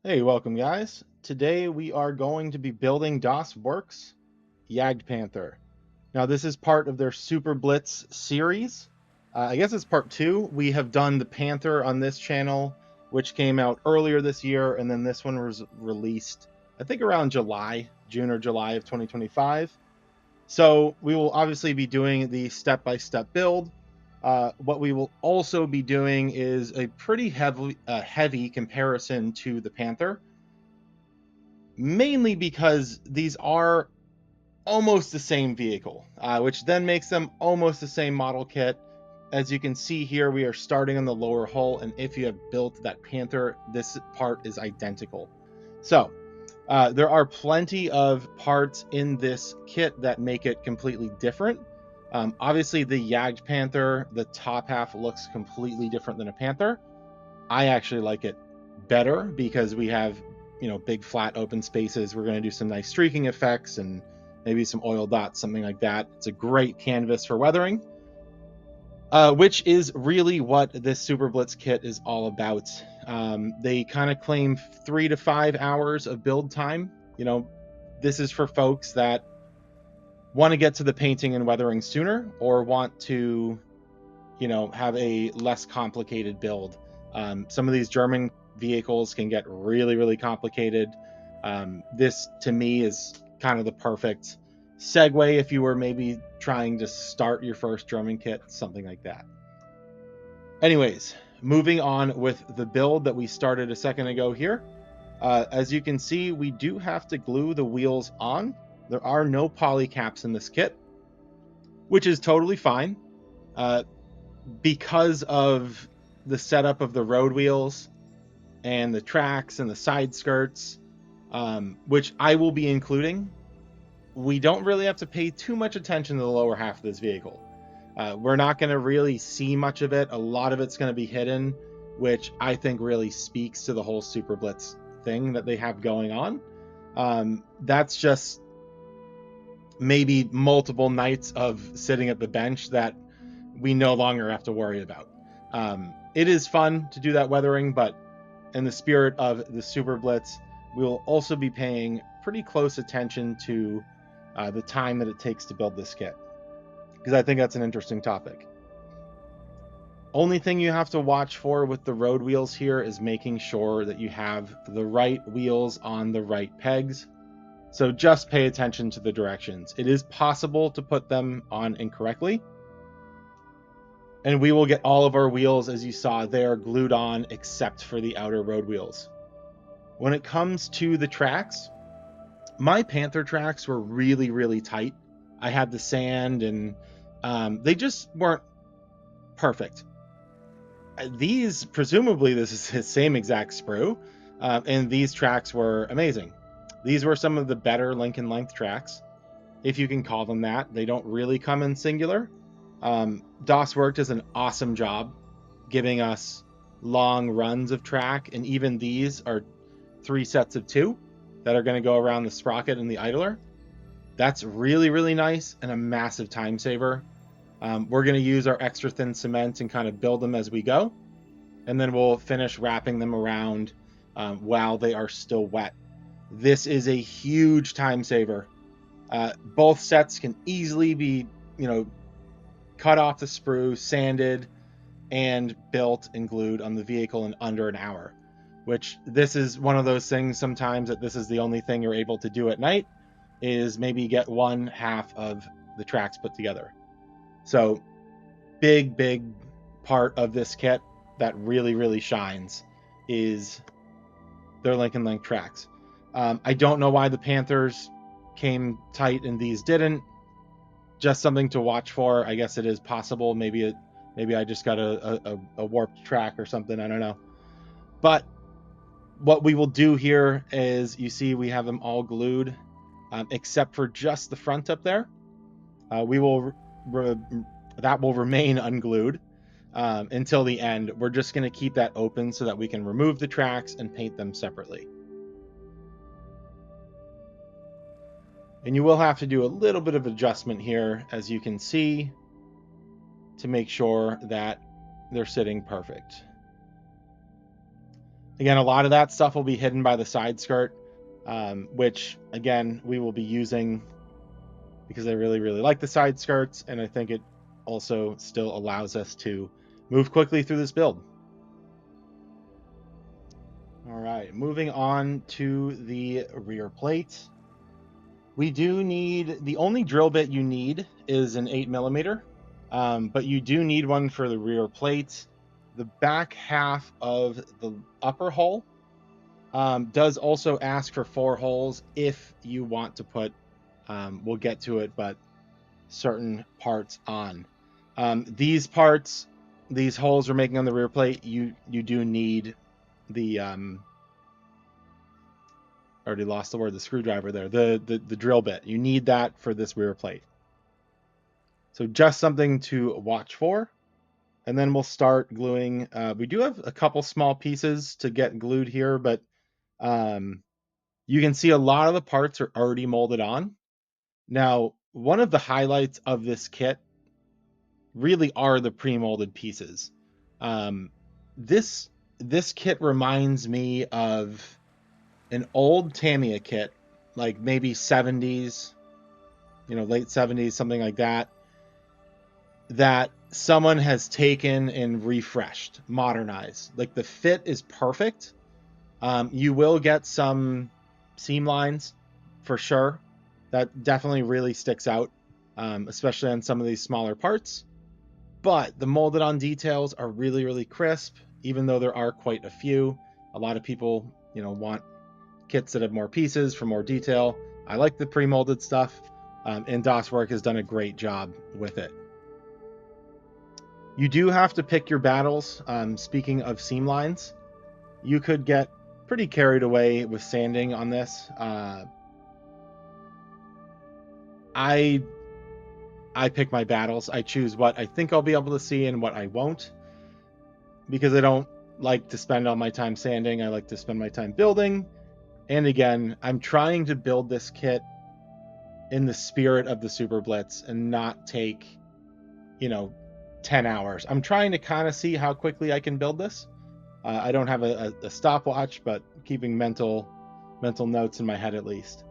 Hey, welcome guys. Today we are going to be building DOS Works Jagdpanther. Now this is part of their Super Blitz series. I guess it's part two. We have done the Panther on this channel, which came out earlier this year, and then this one was released, I think around June or July of 2025. So we will obviously be doing the step-by-step build. What we will also be doing is a pretty heavy comparison to the Panther, mainly because these are almost the same vehicle, which then makes them almost the same model kit. As you can see here, we are starting on the lower hull, and if you have built that Panther, this part is identical. So there are plenty of parts in this kit that make it completely different. Obviously, the Jagdpanther, the top half looks completely different than a Panther. I actually like it better because we have, big flat open spaces. We're going to do some nice streaking effects and maybe some oil dots, something like that. It's a great canvas for weathering, which is really what this Super Blitz kit is all about. They kind of claim 3 to 5 hours of build time. This is for folks that want to get to the painting and weathering sooner, or want to, have a less complicated build. Some of these German vehicles can get really, really complicated. This, to me, is kind of the perfect segue if you were maybe trying to start your first German kit, something like that. Anyways, moving on with the build that we started a second ago here. As you can see, we do have to glue the wheels on. There are no poly caps in this kit, which is totally fine. Because of the setup of the road wheels and the tracks and the side skirts, which I will be including, we don't really have to pay too much attention to the lower half of this vehicle. We're not going to really see much of it. A lot of it's going to be hidden, which I think really speaks to the whole Super Blitz thing that they have going on. That's just maybe multiple nights of sitting at the bench that we no longer have to worry about. It is fun to do that weathering, but in the spirit of the Super Blitz, we will also be paying pretty close attention to the time that it takes to build this kit, because I think that's an interesting topic. Only thing you have to watch for with the road wheels here is making sure that you have the right wheels on the right pegs. So just pay attention to the directions. It is possible to put them on incorrectly. And we will get all of our wheels, as you saw, they are glued on except for the outer road wheels. When it comes to the tracks, my Panther tracks were really, really tight. I had the sand and they just weren't perfect. These, presumably, this is the same exact sprue, and these tracks were amazing. These were some of the better link and length tracks, if you can call them that. They don't really come in singular. DOS Work does an awesome job giving us long runs of track, and even these are 3 sets of 2 that are going to go around the sprocket and the idler. That's really, really nice and a massive time saver. We're going to use our extra thin cement and kind of build them as we go, and then we'll finish wrapping them around while they are still wet. This is a huge time saver. Both sets can easily be, cut off the sprue, sanded, and built and glued on the vehicle in under an hour, which this is one of those things sometimes that this is the only thing you're able to do at night, is maybe get one half of the tracks put together. So big part of this kit that really, really shines is their link and length tracks. I don't know why the Panthers came tight and these didn't. Just something to watch for. I guess it is possible. Maybe I just got a warped track or something. I don't know. But what we will do here is, you see we have them all glued, except for just the front up there. That will remain unglued until the end. We're just going to keep that open so that we can remove the tracks and paint them separately. And you will have to do a little bit of adjustment here, as you can see, to make sure that they're sitting perfect. Again, a lot of that stuff will be hidden by the side skirt, which again, we will be using because I really, really like the side skirts, and I think it also still allows us to move quickly through this build. All right, moving on to the rear plate. We do need, the only drill bit you need is an 8mm, but you do need one for the rear plate. The back half of the upper hull does also ask for 4 holes if you want to put, we'll get to it, but certain parts on. These parts, these holes we're making on the rear plate, you do need the already lost the word, the screwdriver there, the drill bit. You need that for this rear plate. So just something to watch for. And then we'll start gluing. We do have a couple small pieces to get glued here, but you can see a lot of the parts are already molded on. Now, one of the highlights of this kit really are the pre-molded pieces. This kit reminds me of an old Tamiya kit, like maybe 70s, late 70s, something like that, that someone has taken and refreshed, modernized. Like the fit is perfect. You will get some seam lines for sure. That definitely really sticks out, especially on some of these smaller parts. But the molded on details are really, really crisp, even though there are quite a few. A lot of people, want kits that have more pieces for more detail. I like the pre-molded stuff, and Werk has done a great job with it. You do have to pick your battles. Speaking of seam lines, you could get pretty carried away with sanding on this. I pick my battles. I choose what I think I'll be able to see and what I won't, because I don't like to spend all my time sanding. I like to spend my time building. And again, I'm trying to build this kit in the spirit of the Super Blitz and not take, 10 hours. I'm trying to kind of see how quickly I can build this. I don't have a stopwatch, but keeping mental notes in my head at least.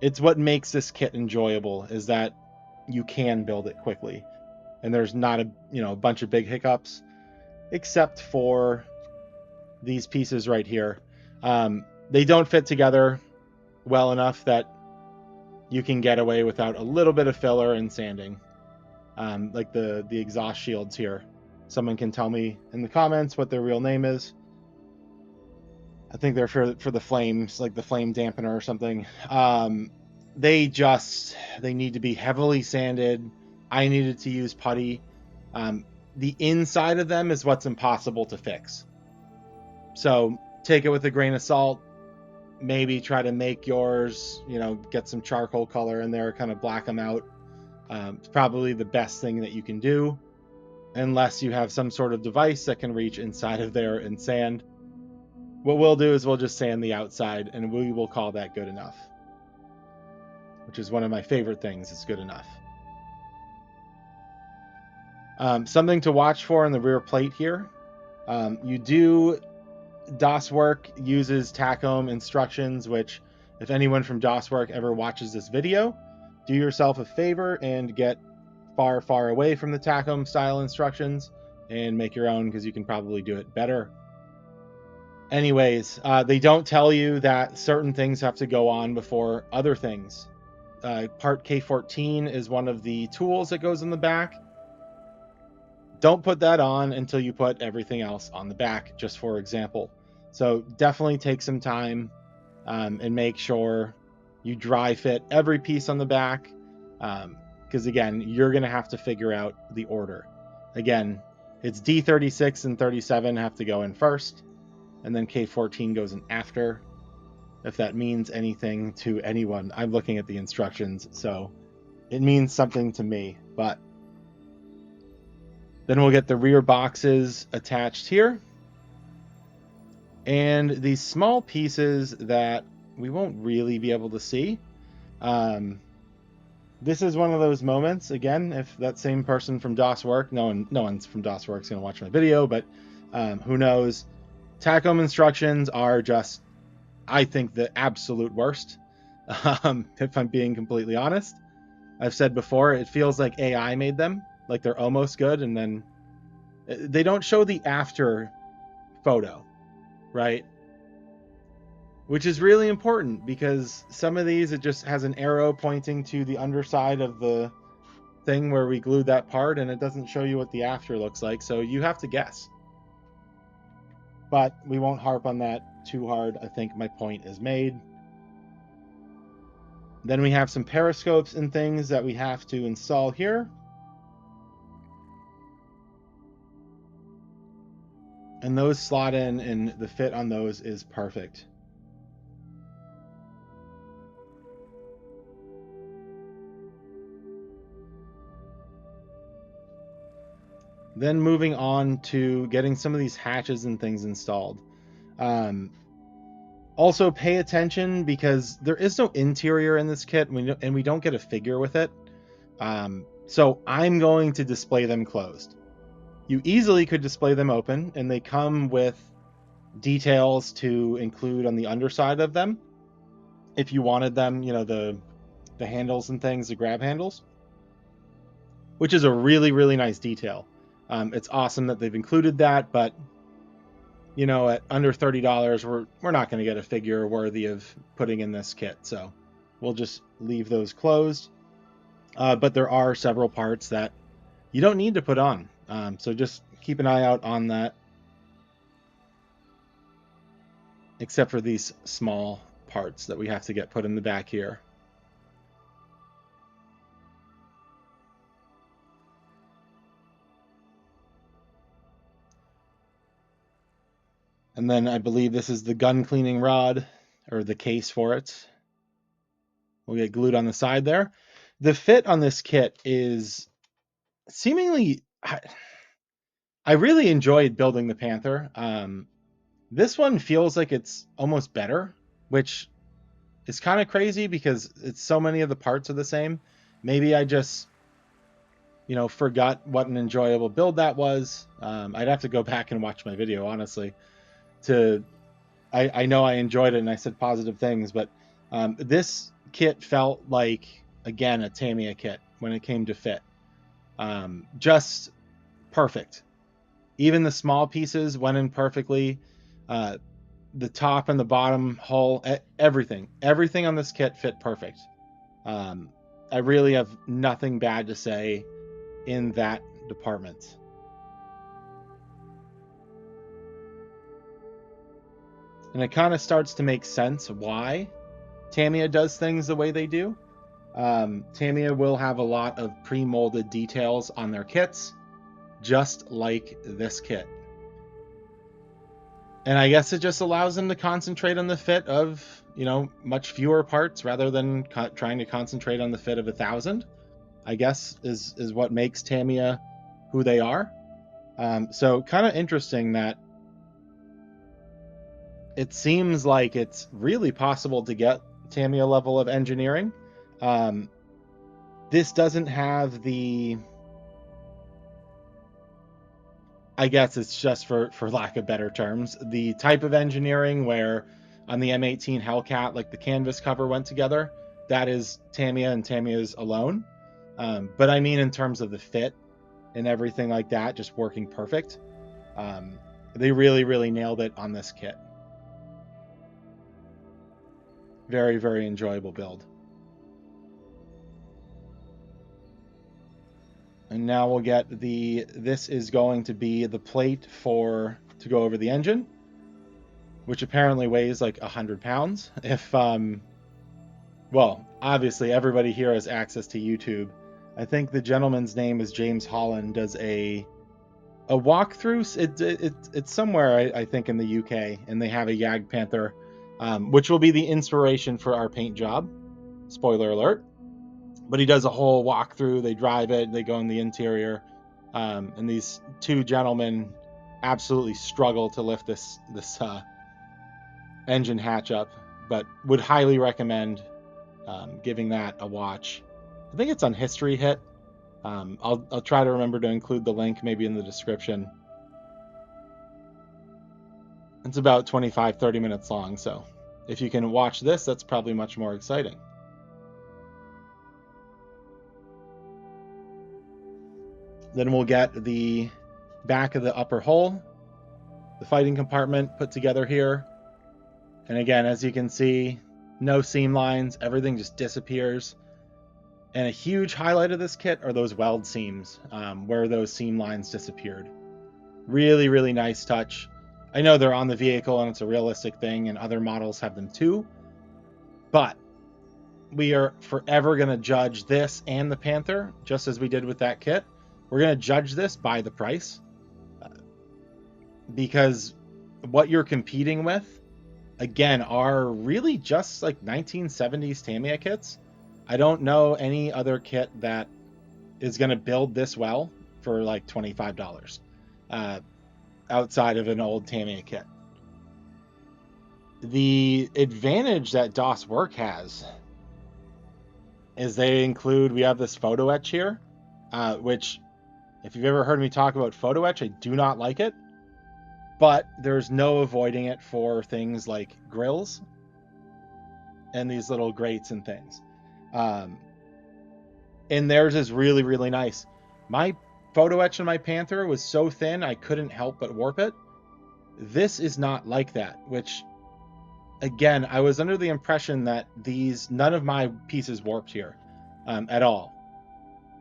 It's what makes this kit enjoyable, is that you can build it quickly, and there's not a bunch of big hiccups, except for these pieces right here. They don't fit together well enough that you can get away without a little bit of filler and sanding. Like the exhaust shields here. Someone can tell me in the comments what their real name is. I think they're for the flames, like the flame dampener or something. They need to be heavily sanded. I needed to use putty. The inside of them is what's impossible to fix. So take it with a grain of salt. Maybe try to make yours, get some charcoal color in there, kind of black them out. It's probably the best thing that you can do, unless you have some sort of device that can reach inside of there and sand. What we'll do is we'll just sand the outside, and we will call that good enough, which is one of my favorite things. It's good enough. Something to watch for in the rear plate here. Werk uses Tacom instructions, which if anyone from Werk ever watches this video, do yourself a favor and get far, far away from the Tacom style instructions and make your own, because you can probably do it better. Anyways, they don't tell you that certain things have to go on before other things. Part K14 is one of the tools that goes in the back. Don't put that on until you put everything else on the back, just for example. So definitely take some time and make sure you dry fit every piece on the back, because again, you're going to have to figure out the order. Again, it's D36 and 37 have to go in first, and then K14 goes in after. If that means anything to anyone, I'm looking at the instructions, so it means something to me. But then we'll get the rear boxes attached here, and these small pieces that we won't really be able to see. This is one of those moments, again, if that same person from Werk, no one's from Werk is going to watch my video, but who knows, TACOM instructions are just, I think, the absolute worst. If I'm being completely honest, I've said before, it feels like AI made them, like they're almost good, and then they don't show the after photo, right? Which is really important because some of these, it just has an arrow pointing to the underside of the thing where we glued that part, and it doesn't show you what the after looks like, so you have to guess. But we won't harp on that too hard. I think my point is made. Then we have some periscopes and things that we have to install here. And those slot in, and the fit on those is perfect. Then moving on to getting some of these hatches and things installed. Also pay attention because there is no interior in this kit, and we don't get a figure with it. So I'm going to display them closed. You easily could display them open, and they come with details to include on the underside of them if you wanted them, the handles and things, the grab handles, which is a really, really nice detail. It's awesome that they've included that, but at under $30, we're not going to get a figure worthy of putting in this kit, so we'll just leave those closed. But there are several parts that you don't need to put on, so just keep an eye out on that, except for these small parts that we have to get put in the back here. And then I believe this is the gun cleaning rod, or the case for it. Will get glued on the side there. The fit on this kit is seemingly... I really enjoyed building the Panther. This one feels like it's almost better, which is kind of crazy because it's so many of the parts are the same. Maybe I just, forgot what an enjoyable build that was. I'd have to go back and watch my video, honestly. I know I enjoyed it and I said positive things, but this kit felt like, again, a Tamiya kit when it came to fit. Just perfect. Even the small pieces went in perfectly. The top and the bottom hull, everything on this kit fit perfect. I really have nothing bad to say in that department. And it kind of starts to make sense why Tamiya does things the way they do. Tamiya will have a lot of pre-molded details on their kits, just like this kit. And I guess it just allows them to concentrate on the fit of, much fewer parts rather than trying to concentrate on the fit of 1,000, I guess is what makes Tamiya who they are. So kind of interesting that it seems like it's really possible to get Tamiya level of engineering. This doesn't have the... I guess it's just for lack of better terms, the type of engineering where on the M18 Hellcat, like the canvas cover went together. That is Tamiya and Tamiya's alone. But I mean in terms of the fit and everything like that, just working perfect. They really, really nailed it on this kit. Very, very enjoyable build. And now we'll get this is going to be the plate to go over the engine, which apparently weighs like 100 pounds. Well, obviously everybody here has access to YouTube. I think the gentleman's name is James Holland, does a walkthrough. It's somewhere, I think, in the UK, and they have a Jagdpanther, which will be the inspiration for our paint job. Spoiler alert. But he does a whole walkthrough. They drive it, they go in the interior, and these two gentlemen absolutely struggle to lift this engine hatch up, but would highly recommend giving that a watch. I think it's on History Hit. I'll try to remember to include the link maybe in the description. It's about 25-30 minutes long, so if you can watch this, that's probably much more exciting. Then we'll get the back of the upper hull, the fighting compartment put together here. And again, as you can see, no seam lines, everything just disappears. And a huge highlight of this kit are those weld seams, where those seam lines disappeared. Really, really nice touch. I know they're on the vehicle and it's a realistic thing, and other models have them too, but we are forever going to judge this and the Panther, just as we did with that kit. We're going to judge this by the price, because what you're competing with, again, are really just like 1970s Tamiya kits. I don't know any other kit that is going to build this well for like $25 outside of an old Tamiya kit. The advantage that DOS Werk has is we have this photo etch here, which if you've ever heard me talk about photo etch, I do not like it, but there's no avoiding it for things like grills and these little grates and things. And theirs is really, really nice. My photo etch in my Panther was so thin I couldn't help but warp it. This is not like that, which, again, I was under the impression that none of my pieces warped here at all.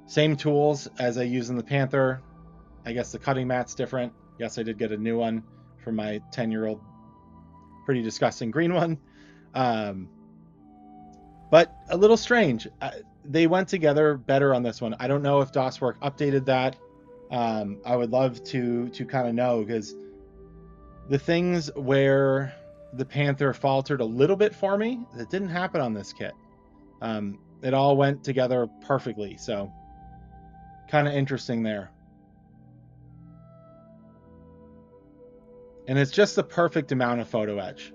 Same tools as I use in the Panther. I guess the cutting mat's different. Yes, I did get a new one for my 10-year-old pretty disgusting green one. But a little strange. They went together better on this one. I don't know if DOS Werk updated that. I would love to kind of know, because the things where the Panther faltered a little bit for me, that didn't happen on this kit. It all went together perfectly, so kind of interesting there. And it's just the perfect amount of photo etch.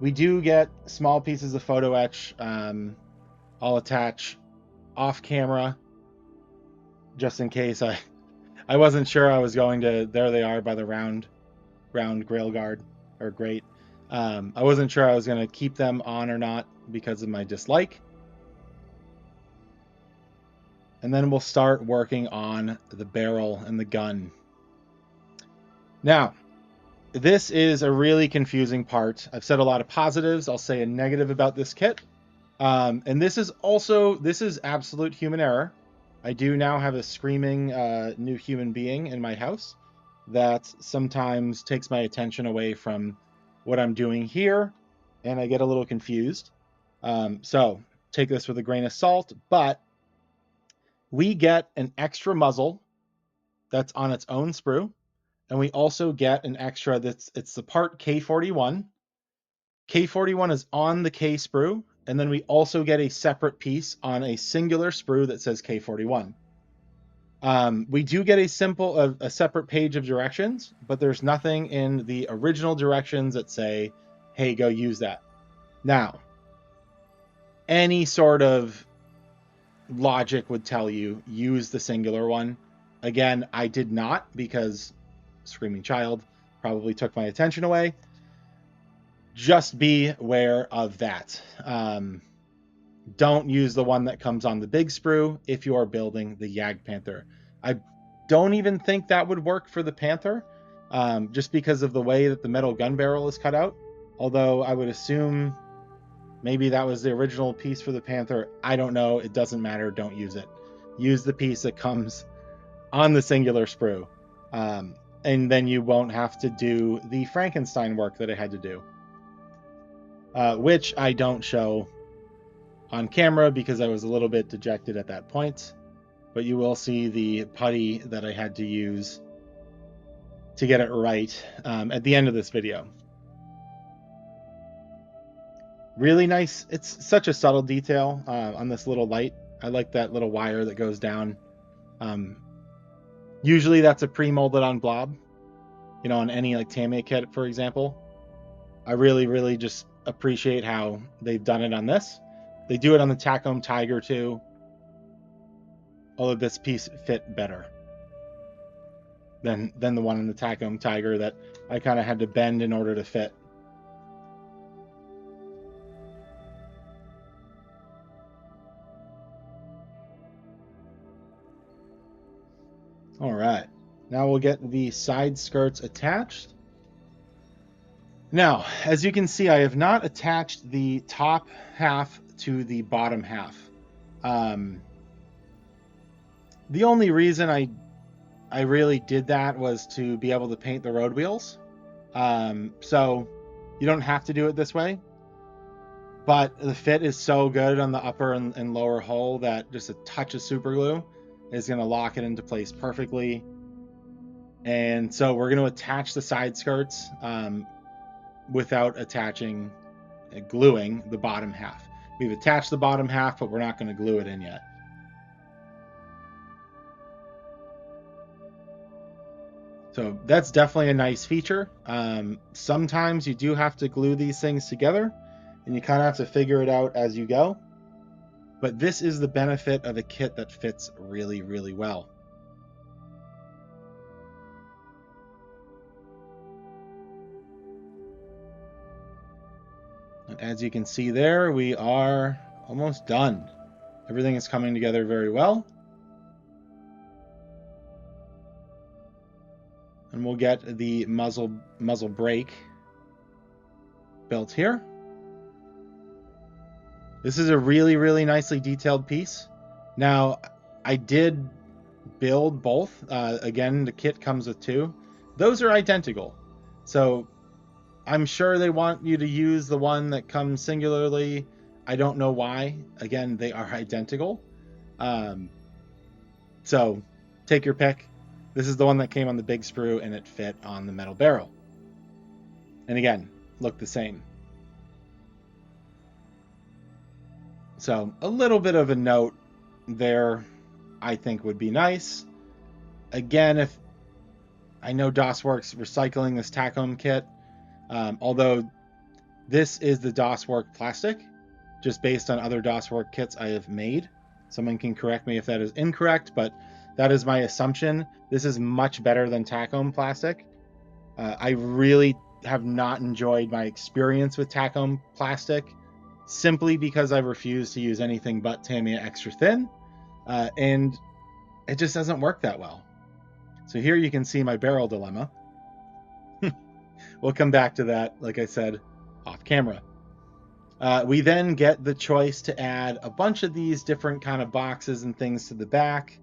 We do get small pieces of photo etch. I'll attach off camera just in case. I wasn't sure I was going to. There they are by the round grill guard or grate. I wasn't sure I was going to keep them on or not because of my dislike. And then we'll start working on the barrel and the gun. Now, this is a really confusing part. I've said a lot of positives. I'll say a negative about this kit. And this is absolute human error. I do now have a screaming new human being in my house that sometimes takes my attention away from what I'm doing here, and I get a little confused. So take this with a grain of salt, but we get an extra muzzle that's on its own sprue, and we also get an extra it's the part K41. K41 is on the K sprue, and then we also get a separate piece on a singular sprue that says K41. We do get a separate page of directions, but there's nothing in the original directions that say, hey, go use that. Now, any sort of logic would tell you use the singular one. Again, I did not, because screaming child probably took my attention away. Just be aware of that. Don't use the one that comes on the big sprue if you are building the Jagdpanther. I don't even think that would work for the Panther, just because of the way that the metal gun barrel is cut out. Although I would assume maybe that was the original piece for the Panther. I don't know. It doesn't matter. Don't use it. Use the piece that comes on the singular sprue. And then you won't have to do the Frankenstein work that I had to do, which I don't show on camera because I was a little bit dejected at that point. But you will see the putty that I had to use to get it right at the end of this video. Really nice. It's such a subtle detail on this little light. I like that little wire that goes down. Usually that's a pre-molded on blob, on any like Tamiya kit, for example. I really, really just appreciate how they've done it on this. They do it on the Tacom Tiger too, although this piece fit better. than the one in the Tacom Tiger that I kind of had to bend in order to fit. All right, now we'll get the side skirts attached. Now, as you can see, I have not attached the top half to the bottom half. The only reason I really did that was to be able to paint the road wheels. So you don't have to do it this way, but the fit is so good on the upper and lower hull that just a touch of super glue is going to lock it into place perfectly. And so we're going to attach the side skirts without gluing the bottom half. We've attached the bottom half, but we're not going to glue it in yet. So that's definitely a nice feature. Sometimes you do have to glue these things together, and you kind of have to figure it out as you go. But this is the benefit of a kit that fits really, really well. And as you can see there, we are almost done. Everything is coming together very well. And we'll get the muzzle brake built here. This is a really, really nicely detailed piece. Now, I did build both. Again, the kit comes with two. Those are identical. So I'm sure they want you to use the one that comes singularly. I don't know why. Again, they are identical. So take your pick. This is the one that came on the big sprue and it fit on the metal barrel. And again, look the same. So a little bit of a note there, I think would be nice. Again, if I know DOSWorks recycling this Tacom kit, although this is the DOSWorks plastic, just based on other DOSWorks kits I have made. Someone can correct me if that is incorrect, but that is my assumption. This is much better than Tacom plastic. I really have not enjoyed my experience with Tacom plastic, simply because I refuse to use anything but Tamiya Extra Thin, and it just doesn't work that well. So here you can see my barrel dilemma. We'll come back to that, like I said, off camera. We then get the choice to add a bunch of these different kind of boxes and things to the back.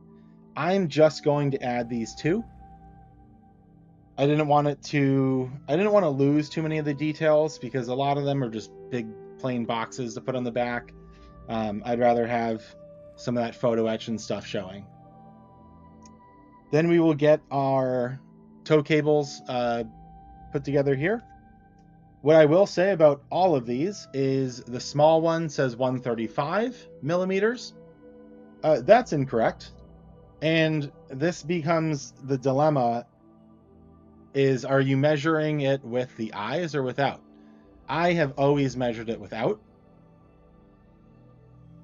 I'm just going to add these two. I didn't want to lose too many of the details because a lot of them are just big plain boxes to put on the back. I'd rather have some of that photo etch and stuff showing. Then we will get our tow cables put together here. What I will say about all of these is the small one says 135 millimeters. That's incorrect. And this becomes the dilemma is, are you measuring it with the eyes or without? I have always measured it without.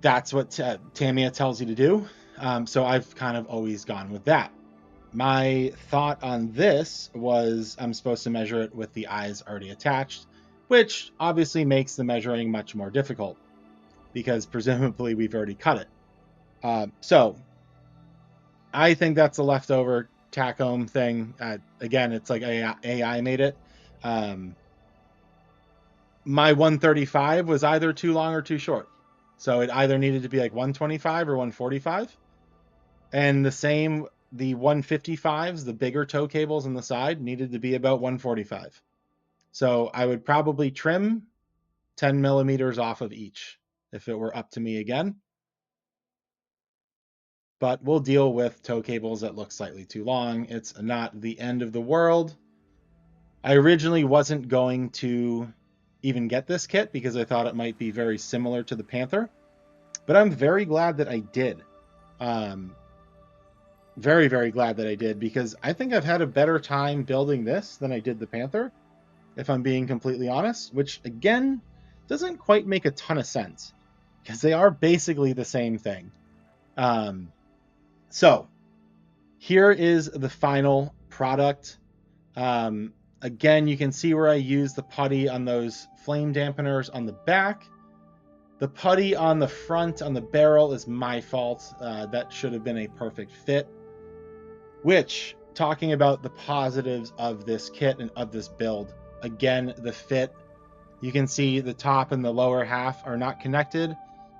That's what Tamiya tells you to do. So I've kind of always gone with that. My thought on this was I'm supposed to measure it with the eyes already attached, which obviously makes the measuring much more difficult because presumably we've already cut it. So I think that's a leftover Tacom thing. Again, it's like AI made it. My 135 was either too long or too short. So it either needed to be like 125 or 145. And the same, the 155s, the bigger tow cables on the side, needed to be about 145. So I would probably trim 10 millimeters off of each if it were up to me again. But we'll deal with tow cables that look slightly too long. It's not the end of the world. I originally wasn't going to even get this kit because I thought it might be very similar to the Panther, but I'm very glad that I did. Very, very glad that I did, because I think I've had a better time building this than I did the Panther, if I'm being completely honest, which again doesn't quite make a ton of sense because they are basically the same thing. So here is the final product. Again, you can see where I use the putty on those flame dampeners on the back. The putty on the front on the barrel is my fault. That should have been a perfect fit. Which, talking about the positives of this kit and of this build, again, the fit, you can see the top and the lower half are not connected,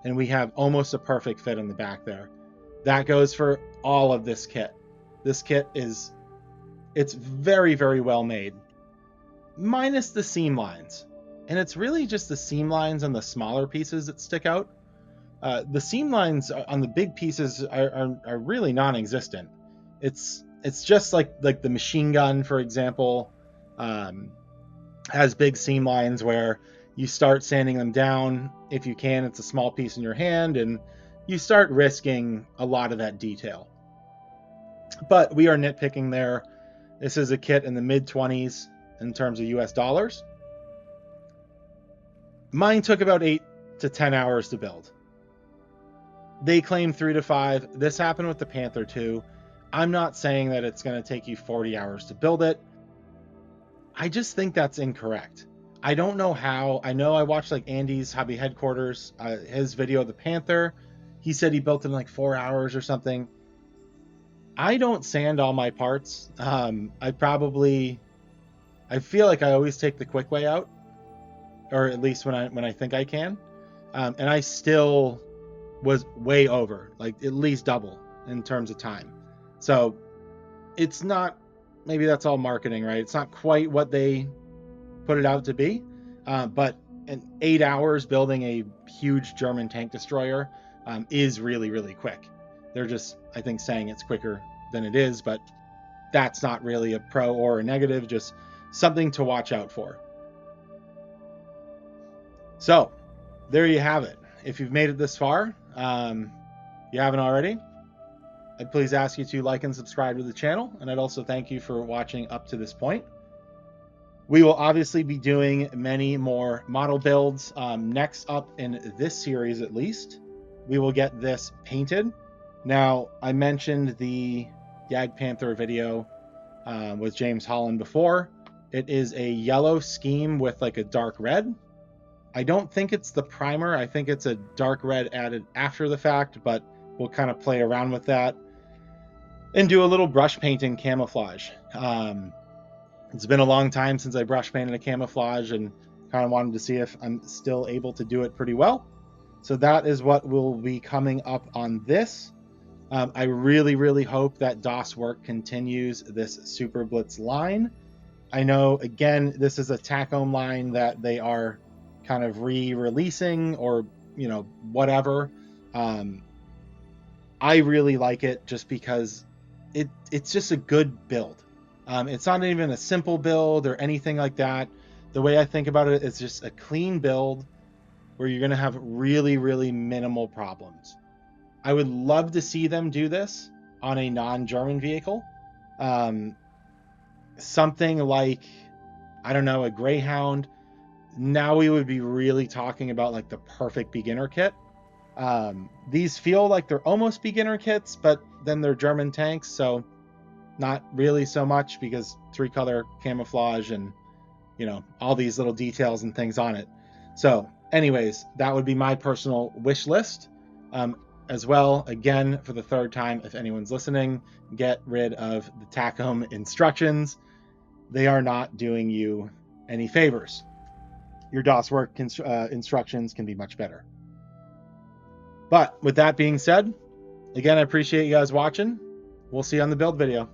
and we have almost a perfect fit in the back there. That goes for all of this kit. This kit it's very, very well made, minus the seam lines. And it's really just the seam lines on the smaller pieces that stick out. The seam lines on the big pieces are really non-existent. It's just like the machine gun, for example, has big seam lines where you start sanding them down. If you can, it's a small piece in your hand, and you start risking a lot of that detail. But we are nitpicking there. This is a kit in the mid-20s in terms of US dollars. Mine took about 8 to 10 hours to build. They claim 3 to 5. This happened with the Panther too. I'm not saying that it's going to take you 40 hours to build it. I just think that's incorrect. I don't know how. I know I watched like Andy's Hobby Headquarters, his video of the Panther. He said he built it in like 4 hours or something. I don't sand all my parts. I feel like I always take the quick way out, or at least when I think I can. And I still was way over, like at least double in terms of time. So it's not, maybe that's all marketing, right? It's not quite what they put it out to be. But in 8 hours building a huge German tank destroyer is really, really quick. They're just, I think, saying it's quicker than it is, but that's not really a pro or a negative, just something to watch out for. So there you have it. If you've made it this far, you haven't already, I'd please ask you to like and subscribe to the channel, and I'd also thank you for watching up to this point. We will obviously be doing many more model builds. Next up in this series, at least, we will get this painted. Now, I mentioned the Jagdpanther video with James Holland before. It is a yellow scheme with like a dark red. I don't think it's the primer. I think it's a dark red added after the fact, but we'll kind of play around with that and do a little brush painting camouflage. It's been a long time since I brush painted a camouflage and kind of wanted to see if I'm still able to do it pretty well. So that is what will be coming up on this. I really, really hope that DOS Werk continues this Super Blitz line. I know, again, this is a Tacom line that they are kind of re-releasing or, whatever. I really like it just because it's just a good build. It's not even a simple build or anything like that. The way I think about it is just a clean build where you're going to have really, really minimal problems. I would love to see them do this on a non-German vehicle. Something like, I don't know, a Greyhound. Now we would be really talking about like the perfect beginner kit. These feel like they're almost beginner kits, but then they're German tanks, so not really so much because 3-color camouflage and, all these little details and things on it. So anyways, that would be my personal wish list. As well, again, for the third time, if anyone's listening, get rid of the Tacom instructions. They are not doing you any favors. Your DOS Werk instructions can be much better. But with that being said, again, I appreciate you guys watching. We'll see you on the build video.